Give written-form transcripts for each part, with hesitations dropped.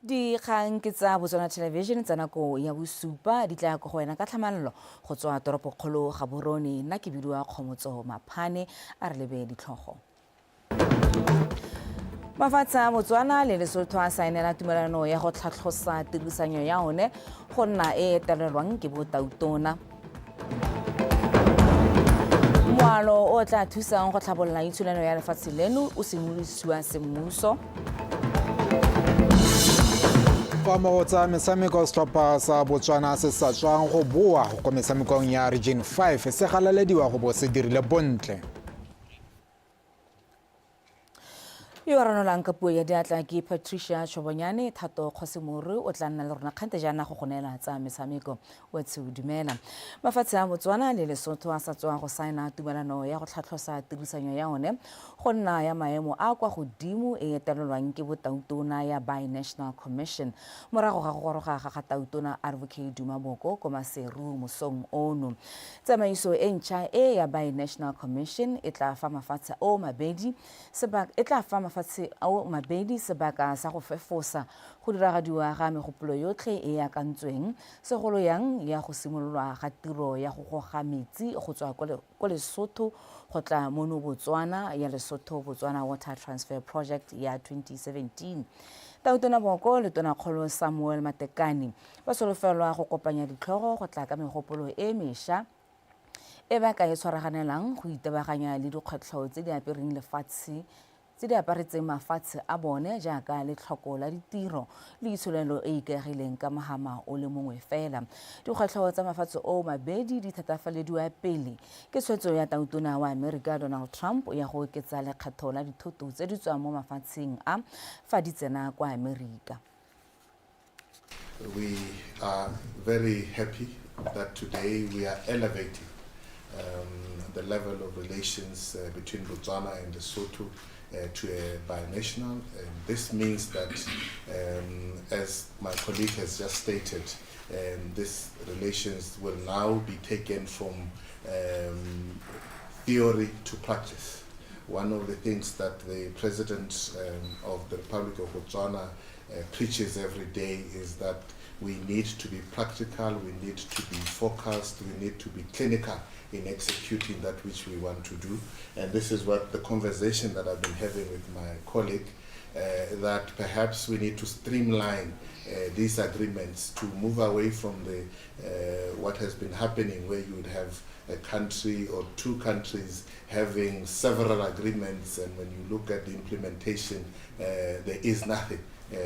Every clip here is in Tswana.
Dikgang ke tsa Botswana Television tsa nako ya bosupa di tla go wena ka tlhamalalo go tswa toropokgolo Gaborone. Nna ke bidiwa Kgomotso Maphane a re lebe ditlhogo. Mafatshe a Botswana le Lesotho a saenela tumelano ya go tlhatlhosa tirisanyo ya one go nna e etelelwang ke botautona. Moalo o tla thusang go tlhabolola itshulelo ya lefatshe leno o simolosiwa semmuso. Mo tsa metshameko setlhopha sa Botswana se sa tswang go boa go metshamekong ya Region 5 se galalediwa go bo se dirile bontle. Yo ranolang ka puo ya diatla ke Patricia Chobonyane. Thato Kgosimuru o tla nna le rona kgante jaana go gonela tsa metshameko wa dumela. Mafatshe a Botswana le Lesotho a sa tswa go saena tumelano ya go tlhatlhosa tirisanyo ya one go nna ya maemo a kwa godimo e etelelwang ke botautona ya Bi-National Commission morago ga go goroga ga Tautona Advocate Duma Boko ko Maseru mosong ono. Tsamaiso e ntšha e ya Bi-National Commission e tla fa mafatshe o mabedi sebaka sa go fefosa go diragadiwa ga megopolo yotlhe e akantsweng segolo yang ya go simololwa ga tiro ya go goga metsi go tswa ko Lesotho go tla mono Botswana ya Lesotho Botswana Water Transfer Project ya 2017. Tautona Boko le Tonakgolo Samuel Matekane ba solofelwa go kopanya ditlhogo go tla ka megopolo e mešwa e ba ka e tshwaraganelang go itebaganya le dikgwetlho tse di apereng lefatshe tse di aparetseng mafatshe a bone jaaka le tlhoko la ditiro le itsholelo e ikaegileng ka mogama o le mongwe fela. Dikgwetlho tsa mafatshe o mabedi di thatafalediwa pele ke tshwetso ya tautona wa Amerika Donald Trump ya go oketsa lekgetho la dithoto tse di tswang mo mafatsheng a fa di tsena kwa Amerika. We are very happy that today we are elevating the level of relations between Botswana and Lesotho to a binational, and this means that, as my colleague has just stated, these relations will now be taken from theory to practice. One of the things that the President of the Republic of Botswana preaches every day is that we need to be practical, we need to be focused, we need to be clinical in executing that which we want to do. And this is what the conversation that I've been having with my colleague, that perhaps we need to streamline these agreements to move away from the what has been happening, where you would have a country or two countries having several agreements, and when you look at the implementation, there is nothing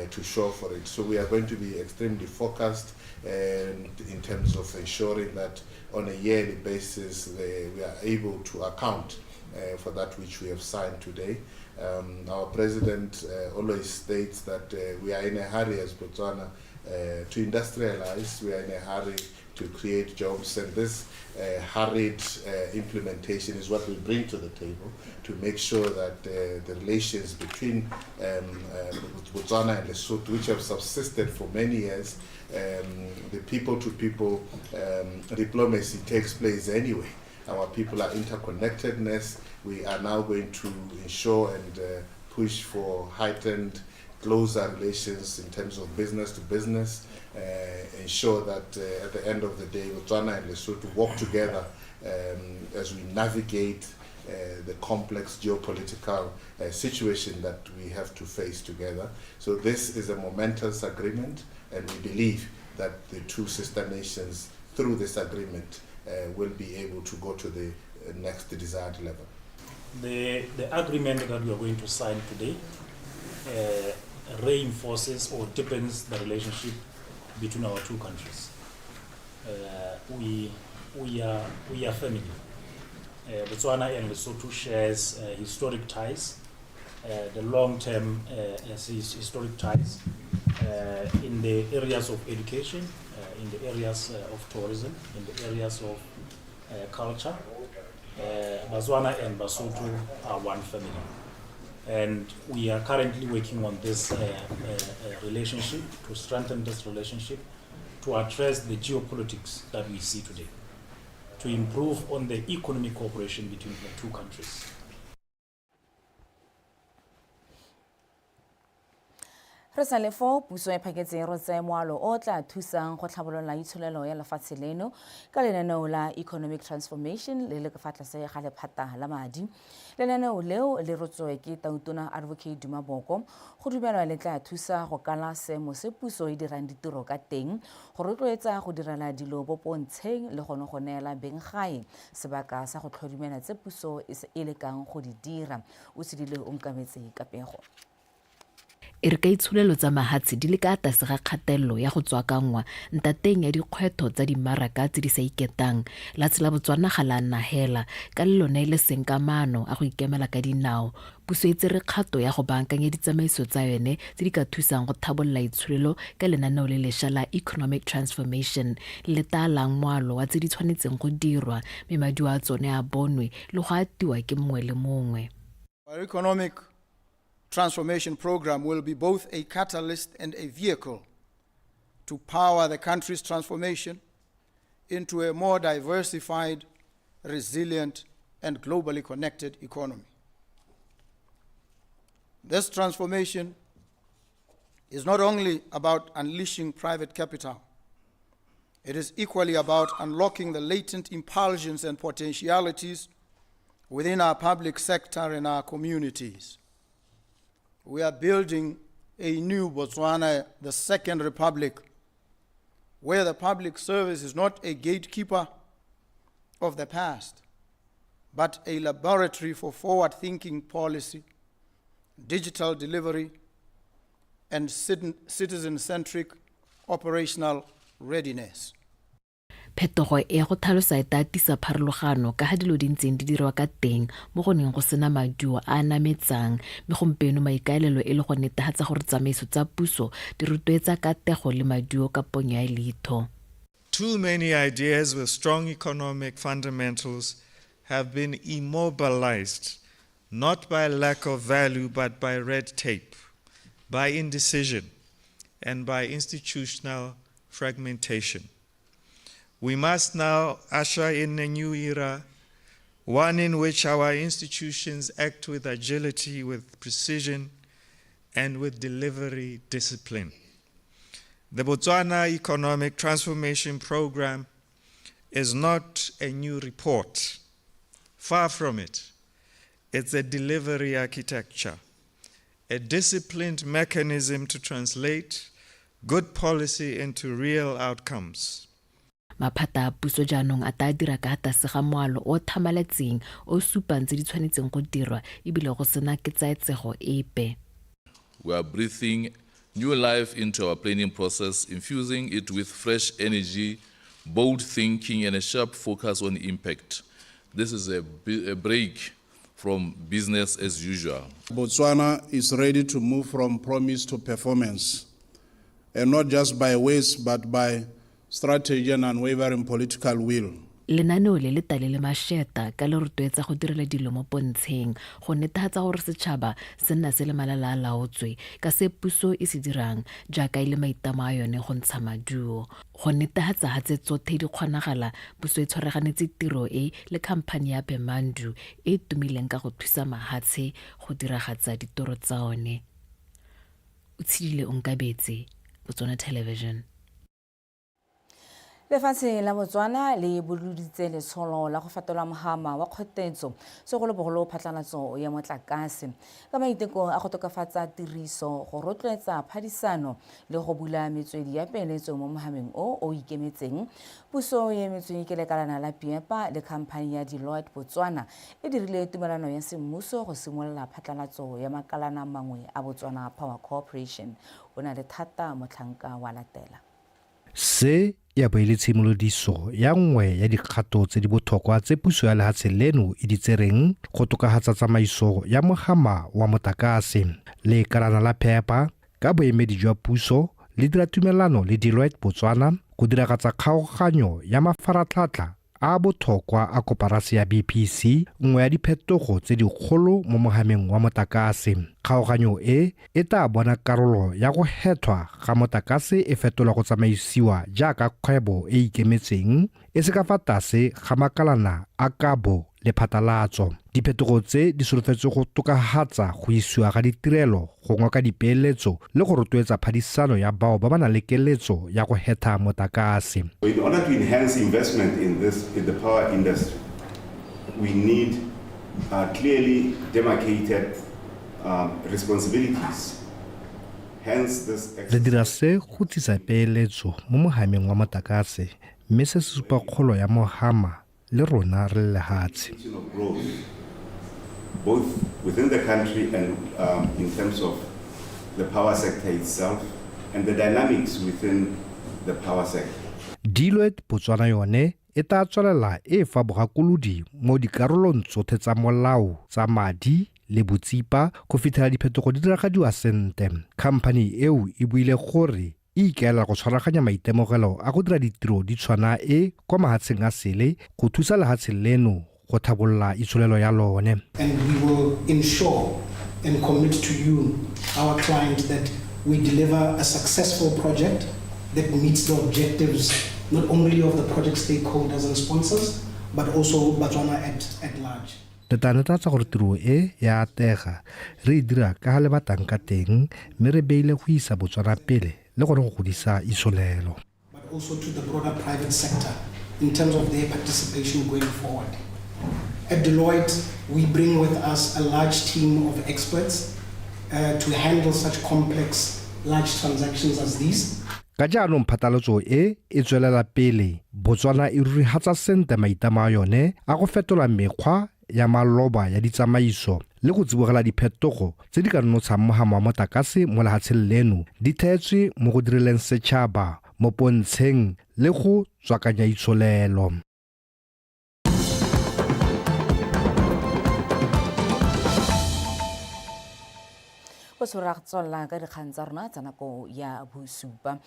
to show for it. So we are going to be extremely focused in terms of ensuring that on a yearly basis we are able to account for that which we have signed today. Our President always states that we are in a hurry as Botswana to industrialize, we are in a hurry to create jobs, and this hurried implementation is what we bring to the table to make sure that the relations between Botswana and Lesotho, which have subsisted for many years, the people-to-people diplomacy takes place anyway. Our people are interconnectedness. We are now going to ensure and push for heightened, closer relations in terms of business to business, ensure that at the end of the day, Botswana and Lesotho work together as we navigate the complex geopolitical situation that we have to face together. So this is a momentous agreement, and we believe that the two sister nations, through this agreement, will be able to go to the next desired level. The agreement that we are going to sign today reinforces or deepens the relationship between our two countries. We are family. Botswana and Lesotho shares historic ties, the long-term historic ties in the areas of education, in the areas of tourism, in the areas of culture. Botswana and Basotho are one family. And we are currently working on this relationship, to strengthen this relationship, to address the geopolitics that we see today, to improve on the economic cooperation between the two countries. President Lefo puso e phaketse ro tse moalo o tla thusang go tlhabolola itsholelo ya lefatshe leno ka lenaneo la economic transformation le le ka fa tlase ga lephata la madi. Lenaneo leo le rotswe ke President Advocate Duma Boko go dumelwa le tla thusa go kala seemo se puso e dirang ditiro ka teng go rotloetsa go direla dilo bopontsheng le gone go neela beng gae sebaka sa go tlhodimela tse puso e lekang go di dira o sedile o nkametse ka pego. E re ka itshulelo tsa mahatsi di le ka tlase ga kgatelelo ya go tswakangwa ntateng ya dikgwetho tsa dimaraka tse di sa iketang la tsela Botswana ga la nahela ka le lone le seng kamano a go ikemela ka dinao puso e tsere kgato ya go bankanya ditsamaiso tsa yone tse di ka thusang go thabolla itshulelo ka lenaneo le lešwa la economic transformation le talang moalo wa tse di tshwanetseng go dirwa mme maduo a tsone a bonwe le go atiwa ke mongwe le mongwe. Our economic transformation program will be both a catalyst and a vehicle to power the country's transformation into a more diversified, resilient, and globally connected economy. This transformation is not only about unleashing private capital, it is equally about unlocking the latent impulsions and potentialities within our public sector and our communities. We are building a new Botswana, the Second Republic, where the public service is not a gatekeeper of the past, but a laboratory for forward-thinking policy, digital delivery, and citizen-centric operational readiness. Phetogo e go tlhalosa e tatisa pharologano ka ga dilo di ntseng di dirwa ka teng mo go neng go sena maduo a nametsang mme gompieno maikaelelo e le go netefatsa gore tsamaiso tsa puso di rotloetsa katego le maduo ka ponyo ya leitho. Too many ideas with strong economic fundamentals have been immobilized, not by lack of value but by red tape, by indecision, and by institutional fragmentation. We must now usher in a new era, one in which our institutions act with agility, with precision, and with delivery discipline. The Botswana Economic Transformation Program is not a new report. Far from it. It's a delivery architecture, a disciplined mechanism to translate good policy into real outcomes. Maphata a puso jaanong a ta dira ka tlase ga moalo o thamaletseng o supang tse di tshwanetseng go dirwa ebile go sena ketsaetsego epe. We are breathing new life into our planning process, infusing it with fresh energy, bold thinking, and a sharp focus on impact. This is a break from business as usual. Botswana is ready to move from promise to performance, and not just by words, but by strategy and unwavering political will. Lenaneo le le tale le masheta ka le rotloetsa go direla dilo mo pontsheng go netefatsa gore setšhaba se nna se le malala a laotswe ka se puso e se dirang jaaka e le maitlamo a yone go ntsha maduo go netefatsa ga tse tsotlhe di kgonagala puso e tshwaraganetse tiro e le khamphane ya Bemandu e tumileng ka go thusa mahatshe go diragatsa ditoro tsa one. O tshidile Onkabetse, Botswana Television. Lefatshe la Botswana le boluditse letsholo la go fetola mogama wa kgwetetso segolobogolo phatlalatso ya motlakase ka maiteko a go tokafatsa tiriso go rotloetsa phadisano le go bula metswedi ya peeletso mo mogameng o ikemetseng. Puso ya metswedi ke lekalana la Piepa le khamphane ya Deloitte Botswana e dirile tumelano ya semmuso go simolola phatlalatso ya makalana mangwe a Botswana Power Corporation. O na le thata motlhanka wa latela. Se ya boele tshimolodiso ya nngwe ya dikgato tse di botlhokwa tse puso ya lehatshe leno e di tsereng go tokafatsa tsamaiso ya mogama wa motlakase. Le kalana la Piepa ka boemedi jwa puso le dira tumelano le Deloitte Botswana go diragatsa kgaoganyo ya mafaratlhatlha a botlhokwa a koporasi ya BPC, nngwe ya diphetogo tse dikgolo mo mogameng wa motlakase. Kgaoganyo e tla bona karolo ya go hethwa ga motlakase e fetolwa go tsamaisiwa jaaka kgwebo e ikemetseng e se ka fa tlase ga makalana a kabo le phatalatso. Diphetogo tse di solofetse go tokafatsa go isiwa ga ditirelo go ngoka dipeeletso le go rotloetsa phadisano ya bao ba ba nang le keletso ya go heta motlakase. In order to enhance investment in the power industry, we need clearly demarcated responsibilities. Hence this Re dira se go tlisa peeletso mo mohameng wa motlakase, mme se se supa kgolo ya mohama le rona re le lehatshe. Both within the country and in terms of the power sector itself and the dynamics within the power sector. Deloitte Botswana yone e tla tswelela e fa bogakolodi mo dikarolong tsotlhe tsa molao tsa madi le botsipa go fitlhela diphetogo di diragadiwa sente. Company eo e buile gore e ikaela go tshwaraganya maitemogelo a go dira ditiro di tshwana e kwa mahatsheng a sele go thusa lehatshe leno go thabolla itsholelo ya lone. And we will ensure and commit to you, our client, that we deliver a successful project that meets the objectives not only of the project stakeholders and sponsors, but also Botswana at large. Re netefatsa gore tiro e ya atega re e dira ka le batang ka teng mme re beile go isa Botswana pele le gore go godisa isolelo. But also to the broader private sector in terms of their participation going forward. At Deloitte, we bring with us a large team of experts to handle such complex, large transactions as these. Ka jaanong phatlalatso e tswelela pele, Botswana e rurihatsa sente maitama a yone a go fetola mekgwa ya maloba ya ditsamaiso le go tsibogela diphetogo tse di ka nnotshang mohama wa motlakase mo lehatsheng leno di theetswe mo go dirileng setšhaba mo pontsheng le go tswakanya itsholelo. Go tswalla ka dikgang tsa rona tsa nako ya bosupa.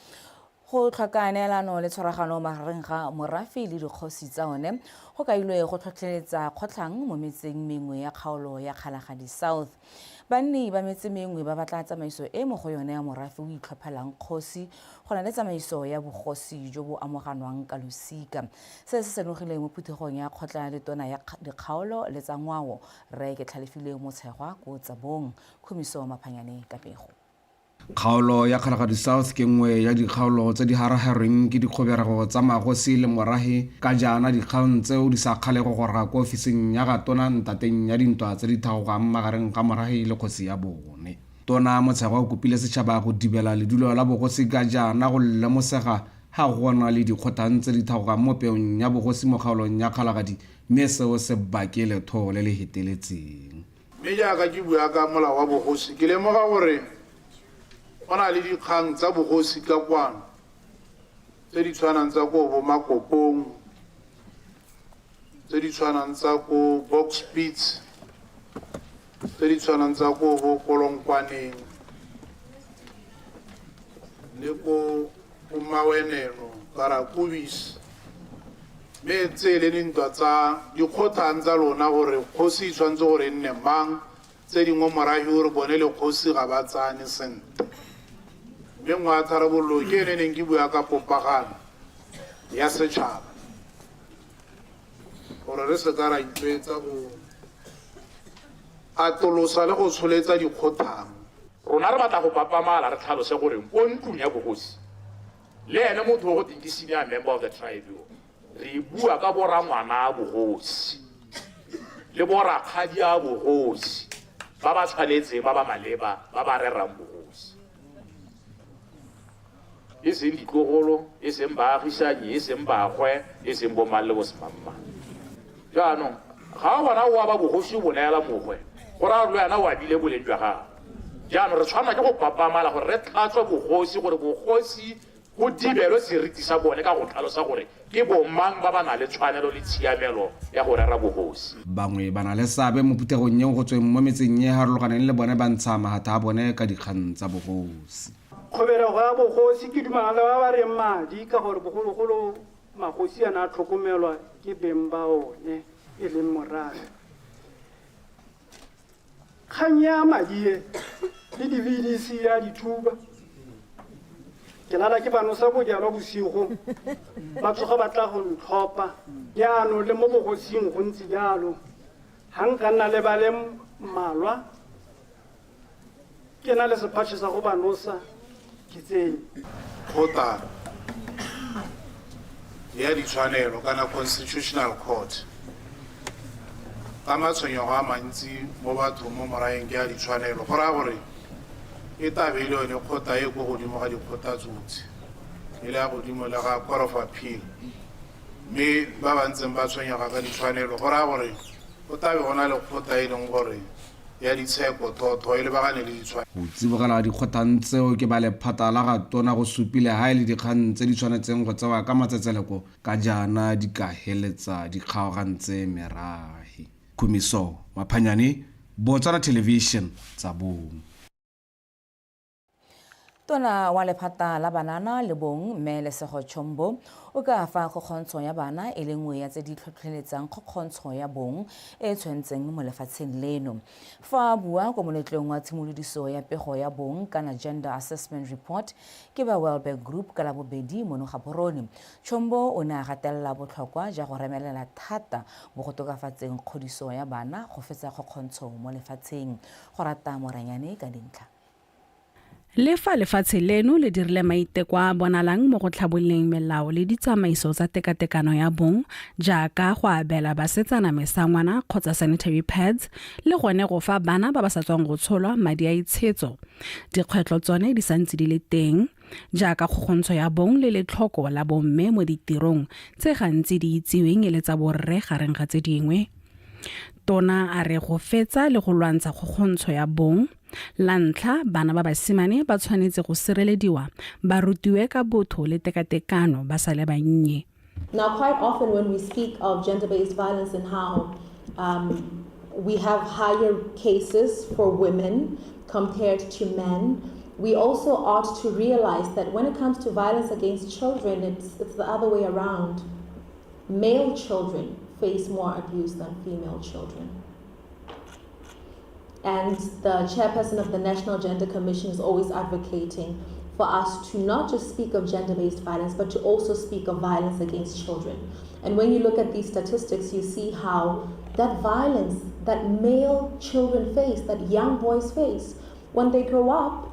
Go tlhoka neelano le tshwaragano magareng ga morafe le dikgosi tsa one go kailwe go tlhotlheletsa kgotlhang mo metseng mengwe ya kgaolo ya Kgalagadi South. Banni ba metse mengwe ba batla tsamaiso e mo go yone ya morafe o itlhophelang kgosi go na le tsamaiso ya bogosi jo bo amoganwang ka losika. Se se senogileng mo phuthegong ya kgotla le tona ya dikgaolo le tsa ngwao re ke tlhalefile mo tshegwa go tsa bong Khomiso Maphanyane ka pego. Kgaolo ya Kgalagadi South ke nngwe ya dikgaolo tse di harahareng ke dikgoberego tsa magosi le morahe ka jaana dikgaong tseo di sa kgalego go raka ko ofising ya ga tona ntateng ya dintwa tse di thagogang magareng ga morahe le kgosi ya bone. Tona Motshegwa o kopile setšhaba go dibela ledulo la bogosi ka jaana go lemosega ha gona le dikgothang tse di thagogang mo peong ya bogosi mo kgaolong ya Kgalagadi mme seo se bake letho le le heteletseng. Mme jaaka ke bua ka molao wa bogosi ke lemoga gore ona le dikgang tsa bogosi ka kwano tse di tshwanang tsa ko bo Makopong, tse di tshwanang tsa ko Box Pits, tse di tshwanang tsa ko bo Kolongkwaneng le ko Maweneno Karakubis. Mme tse le dintwa tsa dikgothang tsa lona gore kgosi tshwanetse gore nne mang, tse dingwe morahi gore bone le kgosi ga ba tsane sente. Mme ngwa tharabollo ke ene neng ke bua ka popagano ya setšhaba gore re se ka ra itlwetsa go atolosa le go tsholetsa dikgothang. Rona re batla go papamala re tlhalose gore ko ntlong ya bogosi le ene motho go teng ke senior member of the tribe re bua ka borangwana a bogosi le borakgadi a bogosi ba ba tshwanetseng ba ba maleba ba ba rerang bogosi. E seng ditlogolo, e seng baagisanyi, e seng bagwe, e seng bomang le bosemamma. Jaanong ga o bona o ba bogosi bo neela mogwe go ra le yana o abile boleng jwa gago. Jaanong re tshwanela ke go papamala gore re tlhatswe bogosi gore bogosi go dibelwe seriti sa bone ka go tlhalosa gore ke bomang ba ba na le tshwanelo le tshiamelo ya go rera bogosi. Bangwe ba na le seabe mo phuthegong eo go tsweng mo metseng e harologaneng le bone ba ntsha magatha a bone ka dikgang tsa bogosi. Kgoberego ya bogosi ke dumana le ba ba reng madi ka gore bogologolo magosi a na tlhokomelwa ke beng ba one e leng morafe. Kgang ya madi le di-VDC ya dithuba ke lala ke banosa bojalwa bosigo ba tsoga ba tla go ntlhopa jaanong le mo bogosing go ntse jalo ga nka nna le ba le mmalwa ke na le sephatšhe sa go banosa ke tseng kgota ya ditshwanelo kana constitutional court ka matshwenyego a mantsi mo bathong mo moraeng ke ya ditshwanelo go raya gore e tabele yone kgota e ko godimo ga dikgota tsotlhe e le ya godimo le ga court of appeal mme ba ba ntseng ba tshwenyega ka ditshwanelo go raya gore go tabe go na le kgota e leng gore ya ditsheko thotho e lebagane le ditshwanelo go tsibogela dikgotlang tseo ke ba lephata la ga tona go supile ha e le dikgang tse di tshwanetseng go tsewa ka matsetseleko ka jaana di ka heletsa di kgaogantse merahi Kumiso Maphanyane Botswana Television tsa bong. Tona wa lephata la banana le bong mme Lesego Chombo o ka fa kgokgontsho ya bana e le nngwe ya tse di tlhotlheletsang kgokgontsho ya bong e tshwentseng mo lefatsheng leno. Fa bua ko moletlong wa tshimolodiso ya pego ya bong kana Gender Assessment Report ke ba Wellbeck Group ka la bobedi mo Gaborone. Chombo o ne a gatella botlhokwa ja go remelela thata mo go tokafatseng kgodiso ya bana go fetsa kgokgontsho mo lefatsheng. Go rata Moranyane ka dintlha. Le fa lefatshe leno le dirile maiteko a bonalang mo go tlhabololeng melao le ditsamaiso tsa tekatekano ya bong jaaka go abela basetsana mesangwana kgotsa sanitary pads le gone go fa bana ba ba sa tswang go tsholwa madi a itshetso, dikgwetlho tsone di santse di le teng jaaka kgokgontsho ya bong le letlhoko la bomme mo ditirong tse gantsi di itsiweng e le tsa borre gareng ga tse dingwe. Tona a re go fetsa le go lwantsha kgokgontsho ya bong la ntlha bana ba basimane ba tshwanetse go sirelediwa ba rutiwe ka botho le tekatekano ba sa le bannye. Now quite often when we speak of gender-based violence and how we have higher cases for women compared to men, we also ought to realize that when it comes to violence against children, it's the other way around. Male children face more abuse than female children. And the chairperson of the National Gender Commission is always advocating for us to not just speak of gender-based violence, but to also speak of violence against children. And when you look at these statistics, you see how that violence that male children face, that young boys face, when they grow up,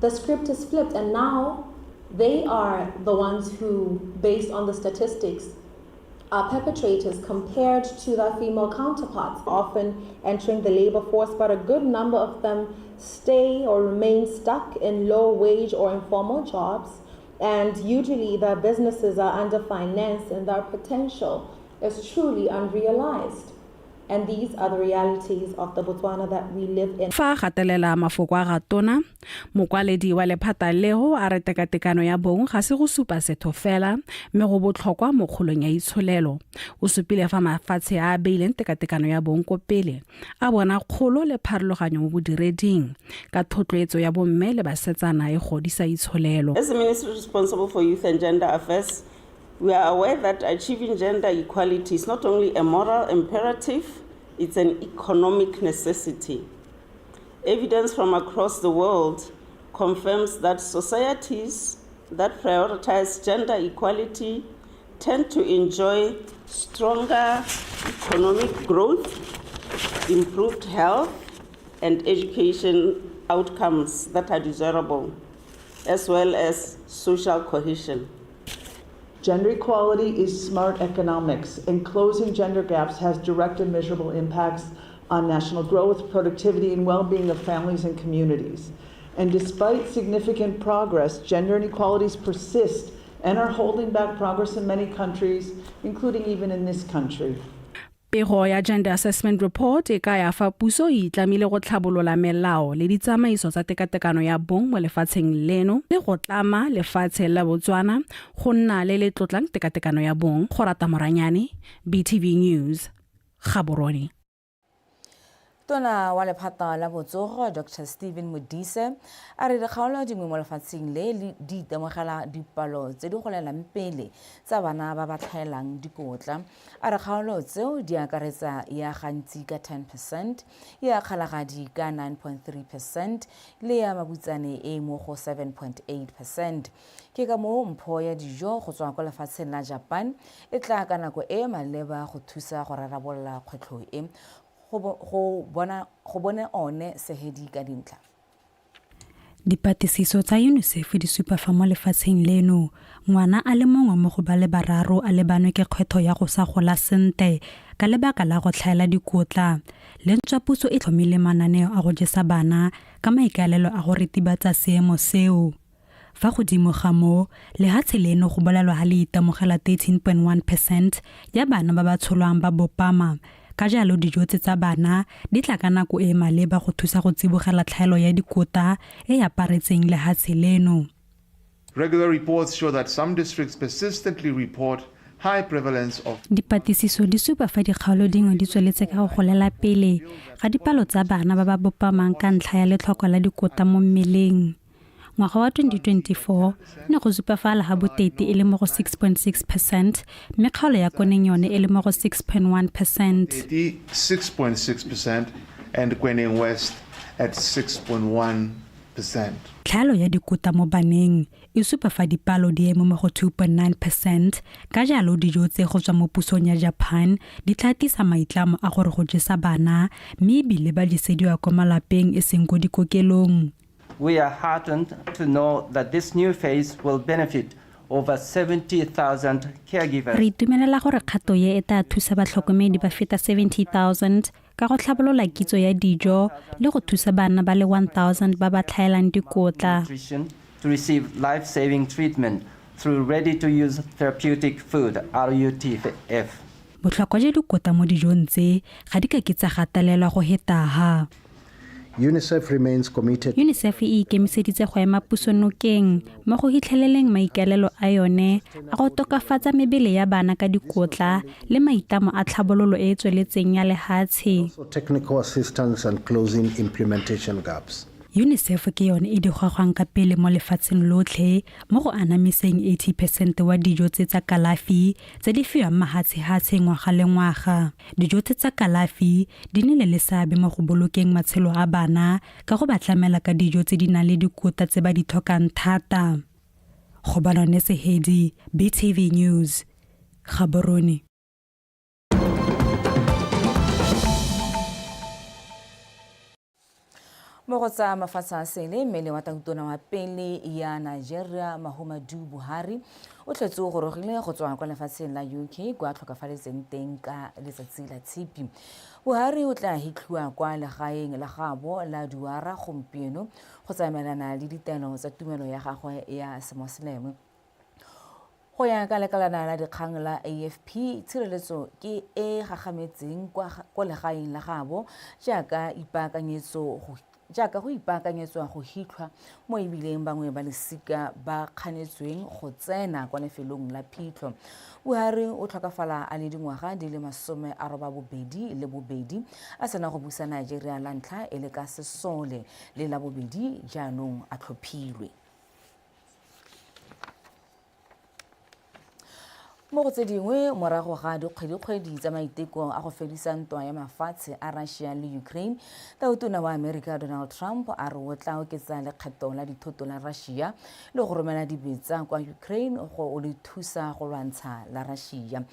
the script is flipped, and now they are the ones who, based on the statistics, are perpetrators compared to their female counterparts, often entering the labor force, but a good number of them stay or remain stuck in low-wage or informal jobs, and usually their businesses are underfinanced and their potential is truly unrealized. And these are the realities of the Botswana that we live in. Fa gatelela mafoko a ga tona, mokwaledi wa lephata leo a re tekatekano ya bong ga se go supa setho fela mme go botlhokwa mo kgolong ya itsholelo. O supile fa mafatshe a beileng tekatekano ya bong ko pele a bona kgolo le pharologanyo mo bodireding ka thotloetso ya bomme le basetsana e godisa itsholelo. As the ministry responsible for youth and gender affairs, we are aware that achieving gender equality is not only a moral imperative, it's an economic necessity. Evidence from across the world confirms that societies that prioritize gender equality tend to enjoy stronger economic growth, improved health, and education outcomes that are desirable, as well as social cohesion. Gender equality is smart economics, and closing gender gaps has direct and measurable impacts on national growth, productivity, and well-being of families and communities. And despite significant progress, gender inequalities persist and are holding back progress in many countries, including even in this country. Pego ya Gender Assessment Report e ka ya fa puso e itlamile go tlhabolola melao le ditsamaiso tsa tekatekano ya bong mo lefatsheng leno le go tlama lefatshe la Botswana go nna le le tlotlang tekatekano ya bong. Go rata Moranyane, BTV News, Gaborone. Tona wa lephata la botsogo Dr. Stephen Modise a re dikgaolo dingwe mo lefatsheng le di itemogela dipalo tse di golelang pele tsa bana ba ba tlhaelang dikotla. A re kgaolo tseo di akaretsa ya gantsi ka 10%, ya kgalagadi ka 9.3% le ya mabutsane e mo go 7.8%. Ke ka moo mpho ya dijo go tswa kwa lefatsheng la Japan e tla ka nako e maleba go thusa go rarabolola kgwetlho e go bone one sehedi ka dintlha. Dipatlisiso tsa UNICEF di supa fa mo lefatsheng leno ngwana a le mongwe mo go ba le bararo a lebanwe ke kgwetho ya go sa gola sente ka lebaka la go tlhaela dikotla. Lentswa puso e tlhomile mananeo a go jesa bana ka maikaelelo a go ritibatsa seemo seo. Fa godimo ga mo lehatshe leno go bolalwa ha le itemogela 13.1% ya bana ba ba tsholwang ba bopama. Ka jalo dijo tsa bana di tla ka nako e maleba go thusa go tsibogela tlhaelo ya dikota e aparetseng lehatshe leno. Regular reports show that some districts persistently report high prevalence of Dipatlisiso di supa fa dikgaolo dingwe di tsweletse ka go golela pele ga dipalo tsa bana ba ba bopamang ka ntlha ya letlhoko la dikota mo mmeleng. Ngwaga wa 2024 ne go supa fa la ga botete e le mo go 6.6%, mme kgaolo ya koneng yone e le mo go 6.1%. 6.6% and Kweneng West at 6.1%. Tlhaelo ya dikota mo baneng e supa fa dipalo di emo mo go 2.9%, ka jalo dijo tse go tswa mo pusong ya Japan di tlatisa maitlamo a gore go jesa bana mme ebile ba disediwa kwa malapeng e seng go dikokelong. We are heartened to know that this new phase will benefit over 70,000 caregivers. Re itumelela gore kgato ye e tla thusa batlhokomedi ba feta 70,000 ka go tlhabolola kitso ya dijo le go thusa bana ba le 1,000 ba ba tlhaelang dikotla. To receive life-saving treatment through ready-to-use therapeutic food, RUTF. Botlhokwa jwa dikota mo dijong tse ga di ka ke tsa gatelelwa go hetaga. UNICEF remains committed. UNICEF e ikemiseditse go ema pusonokeng mo go hitlheleleng maikaelelo a yone a go tokafatsa mebele ya bana ka dikotla le maitamo a tlhabololo e tsweletseng ya lehatshe. Technical assistance and closing implementation gaps. UNICEF ke yone e digwagwang ka pele mo lefatsheng lotlhe mo go anamiseng 80% wa dijo tsa kalafi tse di fiwang mahatshe-hatshe ngwaga le ngwaga. Dijo tsa kalafi di nne le seabe mo go bolokeng matshelo a bana ka go ba tlamela ka dijo tse di nang le dikota tse ba di tlhokang thata. Go balane sehedi BTV News Gaborone. Mo go tsa mafatshe a sele mmele wa tautona wa pele ya Nigeria Muhammadu Buhari o tletse go gorogile go tswa kwa lefatsheng la UK kwa tlhokafaletseng teng ka letsatsi la tshipi. Buhari o tla hitlhiwa kwa legaeng la gabo la Duara gompieno go tsamaelana le ditaelo tsa tumelo ya gagwe ya semoseleme. Go ya ka lekalana la dikgang la AFP, tshireletso ke e gagametseng kwa legaeng la gabo jaaka go ipaakanyetswa go hitlhwa mo ebileng bangwe ba lesika ba kganetsweng go tsena kwa lefelong la phitlho. Buhari o tlhokafala a le dingwaga di le 82 a sena go busa Nigeria la ntlha e le ka sesole le la bobedi jaanong a tlhophilwe. Mo go tse dingwe morago ga dikgwedi tsa maiteko a go fedisa ntwa ya mafatshe a Russia le Ukraine, tautona wa America Donald Trump a re o tla oketsa lekgetho la dithoto la Russia le go romela dibetsa kwa Ukraine go le thusa go lwantsha la Russia.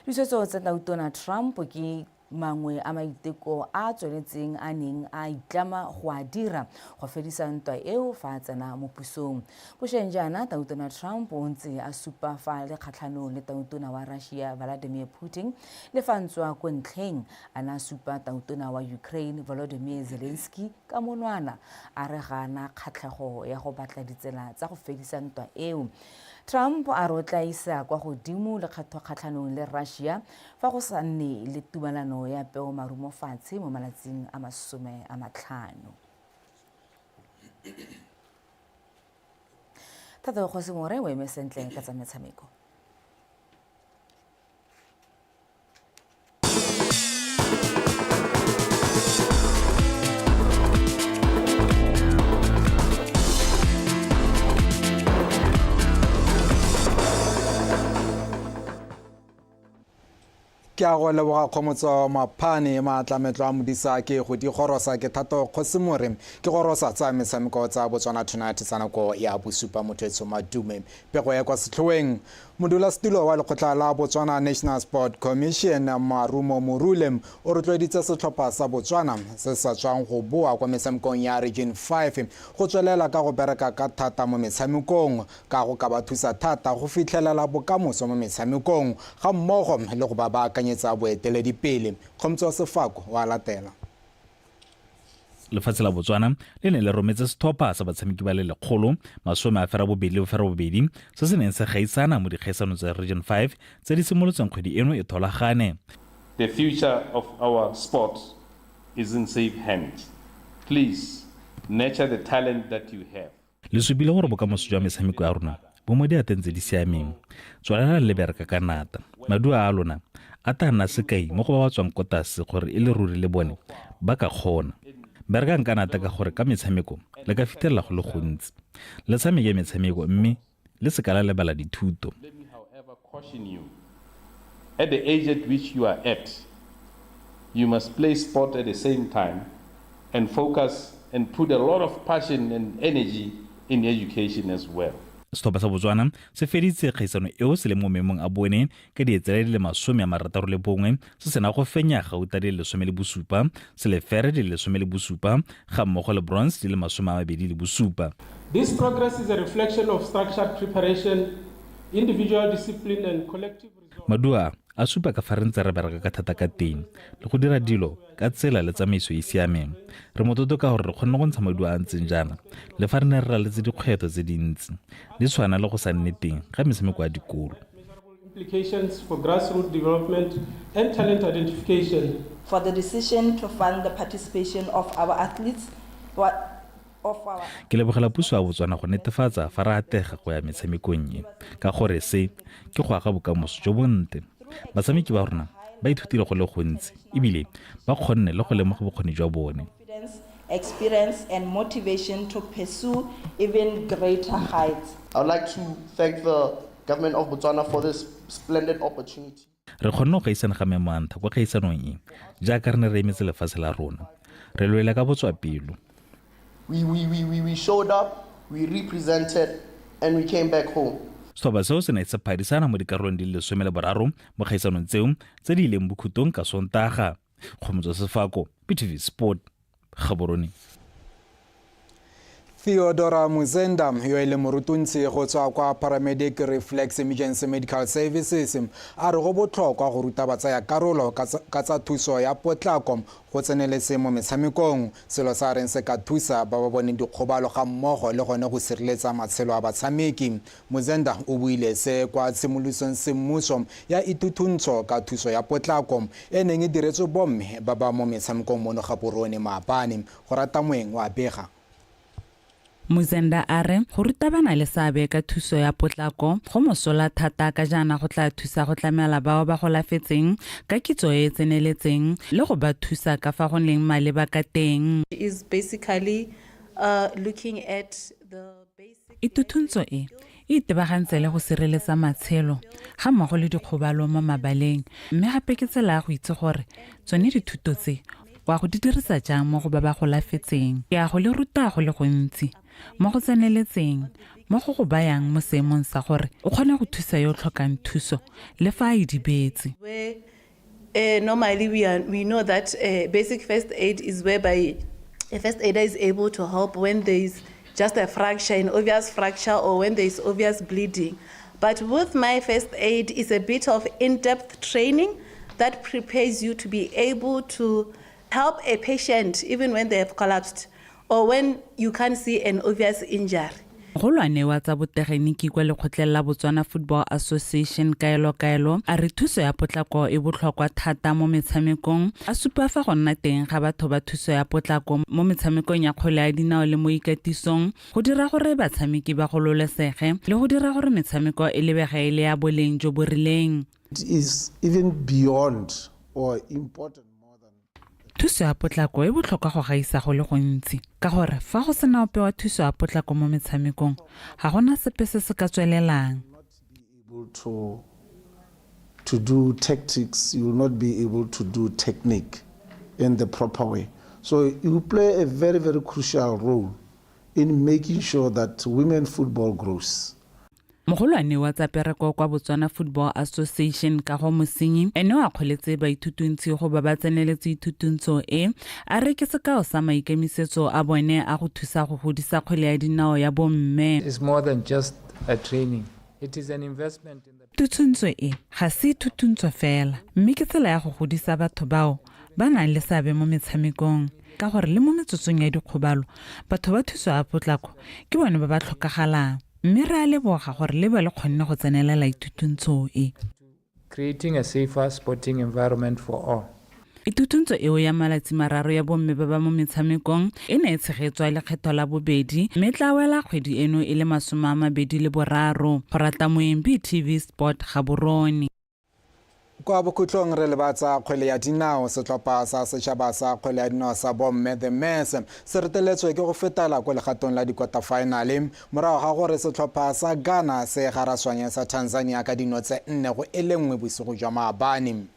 Ditshwetso tsa tautona Trump ke mangwe a maiteko a tsweletseng a neng a itlama go a dira go fedisa ntwa eo fa a tsena mo pusong. Bošeng jaana tautona Trump o ntse a supa fa le kgatlhanong le tautona wa Russia Vladimir Putin le fa ntswa ko ntlheng a na supa tautona wa Ukraine Volodymyr Zelensky ka monwana a re gana kgatlhego ya go batla ditsela tsa go fedisa ntwa eo. Trump a re o tla isa kwa godimo lekgetho kgatlhanong le Russia fa go sa nne le tumalano ya peo marumo fatshe mo malatsing a 50. Thato go se more we mesentle ka tsa metshameko. ke a go leboga kgomotso maphane maatlametlo a modisa ke go di gorosa ke thato kgosimore ke gorosa tsa metshameko tsa Botswana tonight tsa nako ya bosupa mothetso madume pego ya kwa setlhoeng modulasetulo wa lekgotla la Botswana National Sport Commission Marumo Murulem o rotloeditse setlhopha sa Botswana se sa tswang go boa kwa metshamekong ya Region 5 go tswelela ka go bereka ka thata mo metshamekong ka go ka ba thusa thata go fitlhelela bokamoso mo metshamekong ga mmogo le go ba baakanyetsa boeteledipele Kgomtso Sefako wa latela. Lefatshe la Botswana le ne le rometse setlhopha sa batshameki ba le 122 se se neng se gaisana mo dikgaisano tsa Region 5 tse di simolotseng kgwedi eno e tholagane. The future of our sport is in safe hands. Please nurture the talent that you have. Le supile gore bokamoso jwa metshameko ya rona bo mo diateng tse di siameng. Tswalela le bereka ka nata. Madua a lona a ta nna sekai mo go ba tswang kotase gore e le ruri le bone ba ka kgona. Bereka nka nata ka gore ka metshameko le ka fitela go le gontsi. Le tshameke metshameko mme le se kala lebala dithuto. Let me however caution you. At the age at which you are at, you must play sport at the same time and focus and put a lot of passion and energy in education as well. Setlhopha sa Botswana se feditse kgaisano eo se le mo memong a bone ka dietsela di le 61 se sena go fenya gauta di le 17 silefere di le 17 ga mmogo le bronze di le 27. This progress is a reflection of structured preparation, individual discipline and collective resolve. Madua a supa ka fa re ntse re bereka ka thata ka teng le go dira dilo ka tsela le tsamaiso e siameng. Re mototo ka gore re kgonne go ntsha madua a ntseng jaana le fa re ne re raletse dikgwetlho tse dintsi di tshwana le go sa nne teng ga metshameko ya dikolo. Implications for grassroots development and talent identification. For the decision to fund the participation of our athletes, Ke lebogela puso ya Botswana go netefatsa fa re atega go ya metshamekong e ka gore se ke go aga bokamoso jo bontle. Batshameki ba rona ba ithutile go le gontsi ebile ba kgonne le go lemoga bokgoni jwa bone. Experience and motivation to pursue even greater heights. I would like to thank the government of Botswana for this splendid opportunity. Re kgonne go gaisana ga memantha kwa gaisanong e jaaka re ne re emetse lefatshe la rona. Re lwela ka botswapelo. We showed up, we represented, and we came back home. Setlhopha seo se ne se phadisana mo dikarolong di le 13 mo kgaisanong tseo tse di ileng bokhutong ka Sontaga. Kgomotso Sefako, PTV Sport, Gaborone. Theodora Muzenda yo e le morutuntsi go tswa kwa Paramedic Reflex Emergency Medical Services a re go botlhokwa go ruta batsaya karolo ka tsa thuso ya potlako go tseneletse mo metshamekong selo sa reng se ka thusa ba ba boneng dikgobalo ga mmogo le gone go sireletsa matshelo a batshameki. Muzenda o buile se kwa tshimolosong semmuso ya itutuntsho ka thuso ya potlako e neng e diretswe bomme ba ba mo metshamekong mono Gaborone maapane go rata moeng wa bega. Muzenda a re go ruta bana le seabe ka thuso ya potlako go mosola thata ka jaana go tla thusa go tlamela bao ba go lafetseng ka kitso e tseneletseng le go ba thusa ka fa go leng maleba ka teng. Is basically looking at the basic Itutuntsho e itebagantse le go sireletsa matshelo ga mmogo le dikgobalo mo mabaleng mme gape ke tsela ya go itse gore tsone dithuto tse wa go di dirisa jang mo go ba ba go lafetseng. Ke a go le ruta go le gontsi mo go tseneletseng mo go bayang mo seemong sa gore o kgone go thusa yo tlhokang thuso le fa e dibetse. Normally we know that basic first aid is whereby a first aider is able to help when there is just a fracture, an obvious fracture, or when there is obvious bleeding. But with my first aid is a bit of in-depth training that prepares you to be able to help a patient even when they have collapsed or when you can't see an obvious injury. Golwane wa tsa botegeniki kwa lekgotleng la Botswana Football Association kaelo a re thuso ya potlako e botlhokwa thata mo metshamekong a supa fa go nna teng ga batho ba thuso ya potlako mo metshamekong ya kgwele ya dinao le mo ikatisong go dira gore batshameki ba gololesege le go dira gore metshameko e lebega e le ya boleng jo bo rileng. It is even beyond or important. Thuso ya potlako e botlhokwa go gaisa go le gontsi ka gore fa go sena ope wa thuso ya potlako mo metshamekong ga gona sepe se se ka tswelelang. to do tactics, you will not be able to do technique in the proper way. So you play a very, very crucial role in making sure that women football grows. Mogolwane wa tsa pereko kwa Botswana Football Association ka go Mosenyi ene wa kgoletse baithutuntsho go ba ba tseneletse ithutuntsho e a re ke sekao sa maikemisetso a bone a go thusa go godisa kgwele ya dinao ya bomme. It's more than just a training. It is an investment in the Tutuntsho e ga se tutuntsho fela mme ke tsela ya go godisa batho bao ba nang le seabe mo metshamekong ka gore le mo metsotsong ya dikgobalo batho ba thuso a potlako ke bone ba ba tlhokagalang. Mme re a leboga gore le ba le kgonne go tsenelela itutuntsho e. Creating a safer sporting environment for all. Itutuntsho eo ya malatsi mararo ya bomme ba ba mo metshamekong e ne e tshegetswa le kgetho la bobedi mme tla wela kgwedi eno e le 23 go rata moempi TV Sport Gaborone. Kwa bokhutlong re lebatsa kgwele ya dinao setlhopha sa setšhaba sa kgwele ya dinao sa bomme the Mets se reteletswe ke go fetela kwa legatong la di-quarter finale morago ga gore setlhopha sa Ghana se garaswanye sa Tanzania ka dino tse 4-1 bosigo jwa maabane.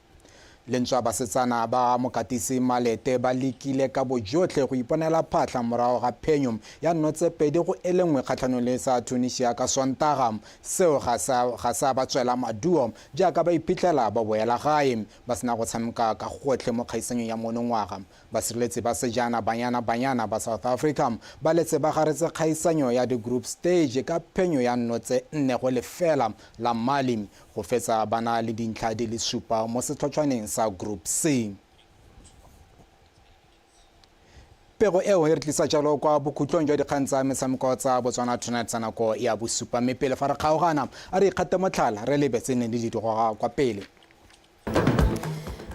Lentswa basetsana ba mokatisi Malete ba lekile ka bojotlhe go iponela phatla morago ga phenyo ya nnotse 2-1 kgatlhanong le sa Tunisia ka Sontaga. Seo ga sa ba tswela maduo jaaka ba iphitlhela ba boela gae ba sena go tshameka ka gotlhe mo kgaisanyo ya monongwaga. Basireletsi ba sejana banyana ba South Africa ba letse ba garetse kgaisanyo ya di-group stage ka phenyo ya nnotse 4-0 la Mali go fetsa bana le dintlha di le 7 mo setlhotshwaneng sa Group C. Pego eo re tlisa jalo kwa bokhutlong jwa dikgang tsa metshameko tsa Botswana Tonight tsa nako ya bosupa mme pele fa re kgaogana a re ikgate motlhala re lebetsene le didigoga kwa pele.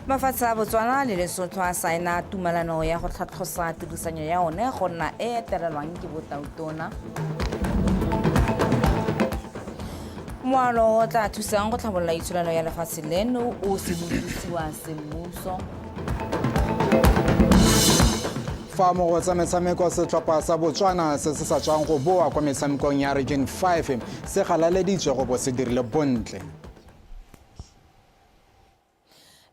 Mafatshe a Botswana le Lesotho a saena tumalano ya go tlhatlhosa tirisanyo ya one go nna e etelelwang ke botautona. Moalo o tla thusang go tlhabolola itsholelo ya lefatshe leno o simolosiwa semmuso. Fa mo go tsa metshameko setlhopha sa Botswana se se sa tswang go boa kwa metshamekong ya Region 5 se galaleditswe go bo se dirile bontle.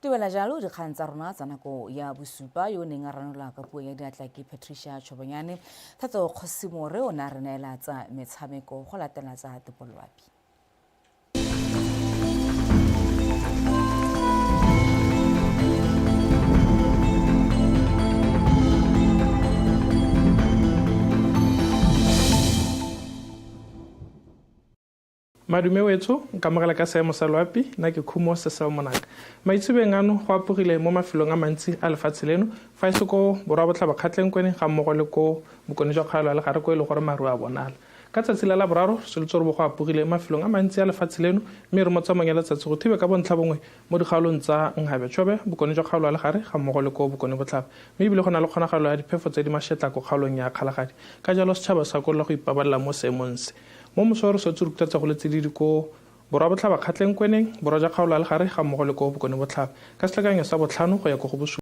Tuela jalo dikgang tsa rona tsa nako ya bosupa yo neng a ranola ka puo ya diatla ke Patricia Chobonyane thato Kgosimore o na re neela tsa metshameko go latela tsa Topolwapi. Madume wetso nka mogela ka seemo sa loapi nna ke Khumo se sa monaka maitsebeng ano go apogile mo mafelong a mantsi a lefatshe leno fa se ko borwa botlhaba kgatlengkwene ga mmogo le ko bokone jwa kgaolo le gare ko e le gore maru a bonala ka tsatsi la boraro se le tsore bo go apogile mafelong a mantsi a lefatshe leno mme re mo tsamong ya letsatsi go thibe ka bontlha bongwe mo dikgaolong tsa Nghabetshobe bokone jwa kgaolo le gare ga mmogo le ko bokone botlhaba mme ebile go na le kgonagalo ya diphefo tse di mashetla ko kgaolong ya Kgalagadi ka jalo setšhaba sa kolla go ipabalela mo seemong se mo mosoro se tsuruktetsa go letsedidi ko borwa botlhaba kgatlengkweneng borwa ja kgaolo le gare ga mmogo le ko bokone botlhaba ka selekanyo sa 5 go ya go